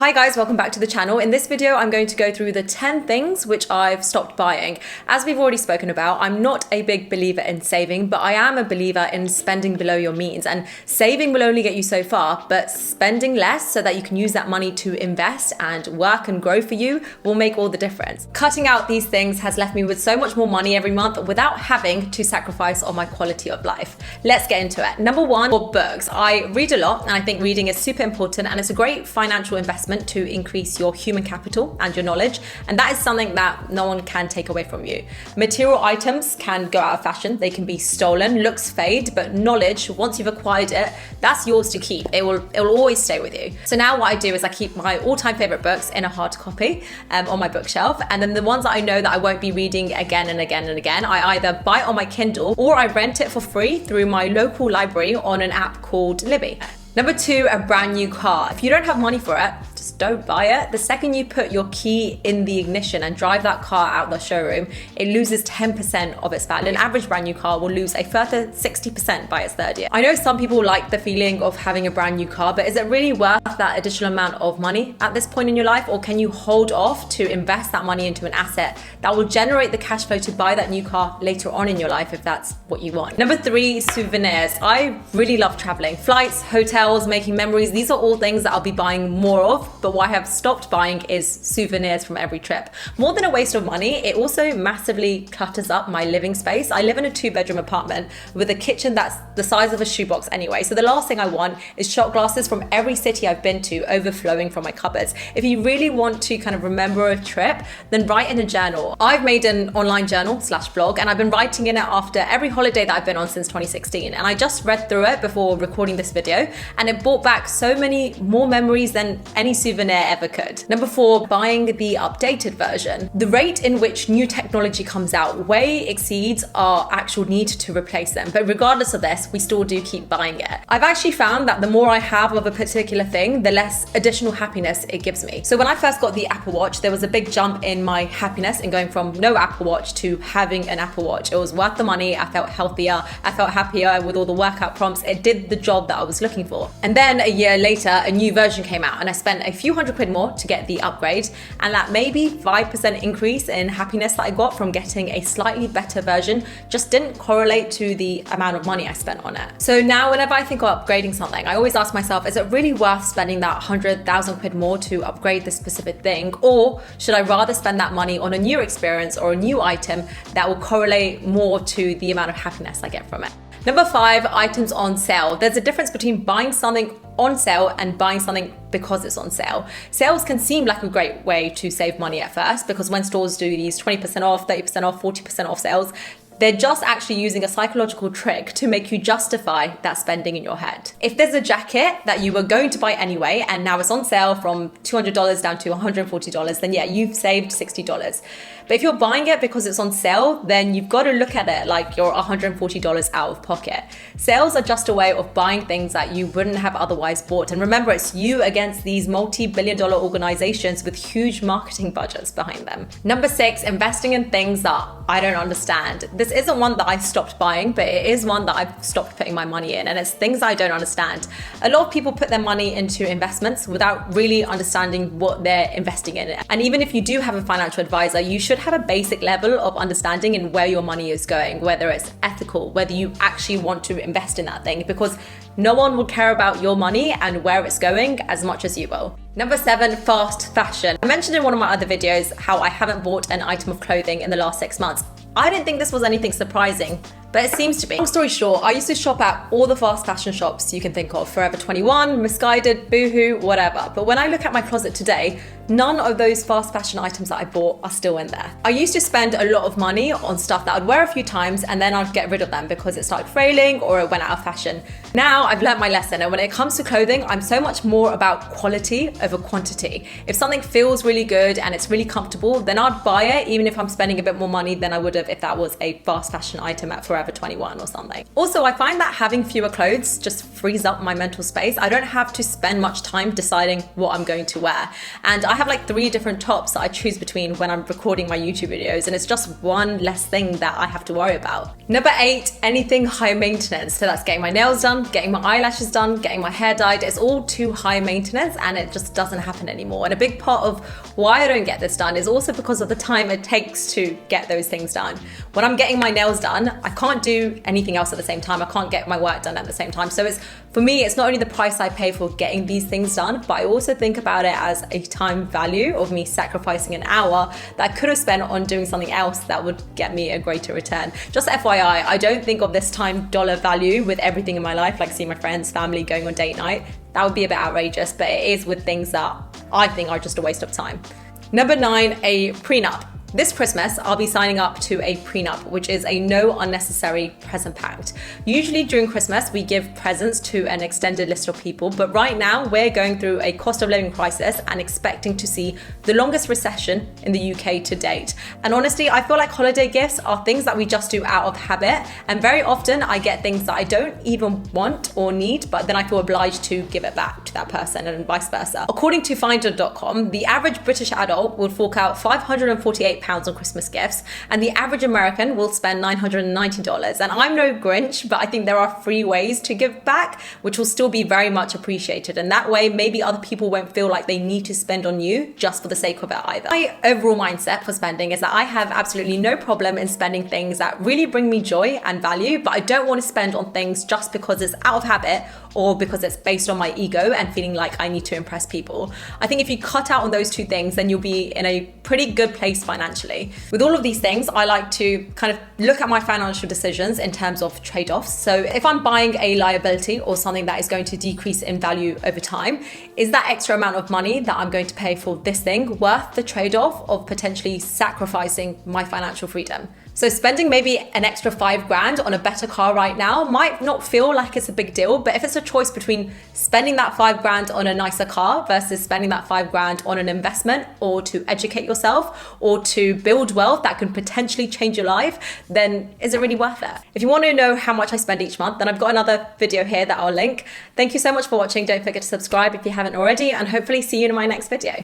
Hi guys, welcome back to the channel. In this video, I'm going to go through the 10 things which I've stopped buying. As we've already spoken about, I'm not a big believer in saving, but I am a believer in spending below your means. And saving will only get you so far, but spending less so that you can use that money to invest and work and grow for you will make all the difference. Cutting out these things has left me with so much more money every month without having to sacrifice on my quality of life. Let's get into it. Number one, books. I read a lot and I think reading is super important and it's a great financial investment to increase your human capital and your knowledge, and that is something that no one can take away from you. Material items can go out of fashion, they can be stolen, looks fade, but knowledge, once you've acquired it, that's yours to keep. It will always stay with you. So now what I do is I keep my all-time favorite books in a hard copy on my bookshelf, and then the ones that I know that I won't be reading again and again and again, I either buy it on my Kindle or I rent it for free through my local library on an app called Libby. Number two, a brand new car. If you don't have money for it, just don't buy it. The second you put your key in the ignition and drive that car out the showroom, it loses 10% of its value. An average brand new car will lose a further 60% by its third year. I know some people like the feeling of having a brand new car, but is it really worth that additional amount of money at this point in your life? Or can you hold off to invest that money into an asset that will generate the cash flow to buy that new car later on in your life if that's what you want? Number three, souvenirs. I really love traveling. Flights, hotels, making memories. These are all things that I'll be buying more of, but what I have stopped buying is souvenirs from every trip. More than a waste of money, it also massively clutters up my living space. I live in a 2-bedroom apartment with a kitchen that's the size of a shoebox anyway. So the last thing I want is shot glasses from every city I've been to overflowing from my cupboards. If you really want to kind of remember a trip, then write in a journal. I've made an online journal / blog, and I've been writing in it after every holiday that I've been on since 2016. And I just read through it before recording this video, and it brought back so many more memories than any souvenir ever could. Number four, buying the updated version. The rate in which new technology comes out way exceeds our actual need to replace them. But regardless of this, we still do keep buying it. I've actually found that the more I have of a particular thing, the less additional happiness it gives me. So when I first got the Apple Watch, there was a big jump in my happiness in going from no Apple Watch to having an Apple Watch. It was worth the money. I felt healthier. I felt happier with all the workout prompts. It did the job that I was looking for. And then a year later, a new version came out and I spent a few £100 more to get the upgrade, and that maybe 5% increase in happiness that I got from getting a slightly better version just didn't correlate to the amount of money I spent on it. So now whenever I think of upgrading something, I always ask myself, is it really worth spending that 100,000 quid more to upgrade this specific thing? Or should I rather spend that money on a new experience or a new item that will correlate more to the amount of happiness I get from it? Number five, items on sale. There's a difference between buying something on sale and buying something because it's on sale. Sales can seem like a great way to save money at first, because when stores do these 20% off, 30% off, 40% off sales, they're just actually using a psychological trick to make you justify that spending in your head. If there's a jacket that you were going to buy anyway, and now it's on sale from $200 down to $140, then yeah, you've saved $60. But if you're buying it because it's on sale, then you've got to look at it like you're $140 out of pocket. Sales are just a way of buying things that you wouldn't have otherwise bought. And remember, it's you against these multi-billion-dollar organizations with huge marketing budgets behind them. Number six, investing in things that I don't understand. This isn't one that I stopped buying, but it is one that I've stopped putting my money in, and it's things I don't understand. A lot of people put their money into investments without really understanding what they're investing in. And even if you do have a financial advisor, you should have a basic level of understanding in where your money is going, whether it's ethical, whether you actually want to invest in that thing, because no one will care about your money and where it's going as much as you will. Number seven, fast fashion. I mentioned in one of my other videos how I haven't bought an item of clothing in the last 6 months. I didn't think this was anything surprising, but it seems to be. Long story short, I used to shop at all the fast fashion shops you can think of, Forever 21, Misguided, Boohoo, whatever. But when I look at my closet today, none of those fast fashion items that I bought are still in there. I used to spend a lot of money on stuff that I'd wear a few times and then I'd get rid of them because it started frailing or it went out of fashion. Now I've learned my lesson, and when it comes to clothing, I'm so much more about quality over quantity. If something feels really good and it's really comfortable, then I'd buy it even if I'm spending a bit more money than I would have if that was a fast fashion item at Forever Forever 21 or something. Also, I find that having fewer clothes just frees up my mental space. I don't have to spend much time deciding what I'm going to wear. And I have like 3 different tops that I choose between when I'm recording my YouTube videos, and it's just one less thing that I have to worry about. Number 8, anything high maintenance. So that's getting my nails done, getting my eyelashes done, getting my hair dyed. It's all too high maintenance and it just doesn't happen anymore. And a big part of why I don't get this done is also because of the time it takes to get those things done. When I'm getting my nails done, I can't do anything else at the same time. I can't get my work done at the same time. So for me, it's not only the price I pay for getting these things done, but I also think about it as a time value of me sacrificing an hour that I could have spent on doing something else that would get me a greater return. Just FYI, I don't think of this time dollar value with everything in my life, like seeing my friends, family, going on date night. That would be a bit outrageous, but it is with things that I think are just a waste of time. Number 9, a prenup. This Christmas, I'll be signing up to a prenup, which is a no unnecessary present pact. Usually during Christmas, we give presents to an extended list of people, but right now we're going through a cost of living crisis and expecting to see the longest recession in the UK to date. And honestly, I feel like holiday gifts are things that we just do out of habit. And very often I get things that I don't even want or need, but then I feel obliged to give it back to that person and vice versa. According to Finder.com, the average British adult will fork out £548 on Christmas gifts, and the average American will spend $990. And I'm no Grinch, but I think there are free ways to give back, which will still be very much appreciated. And that way, maybe other people won't feel like they need to spend on you just for the sake of it either. My overall mindset for spending is that I have absolutely no problem in spending things that really bring me joy and value, but I don't want to spend on things just because it's out of habit or because it's based on my ego and feeling like I need to impress people. I think if you cut out on those 2 things, then you'll be in a pretty good place financially. With all of these things, I like to kind of look at my financial decisions in terms of trade-offs. So if I'm buying a liability or something that is going to decrease in value over time, is that extra amount of money that I'm going to pay for this thing worth the trade-off of potentially sacrificing my financial freedom? So spending maybe an extra $5,000 on a better car right now might not feel like it's a big deal, but if it's a choice between spending that $5,000 on a nicer car versus spending that $5,000 on an investment or to educate yourself or to build wealth that can potentially change your life, then is it really worth it? If you want to know how much I spend each month, then I've got another video here that I'll link. Thank you so much for watching. Don't forget to subscribe if you haven't already, and hopefully see you in my next video.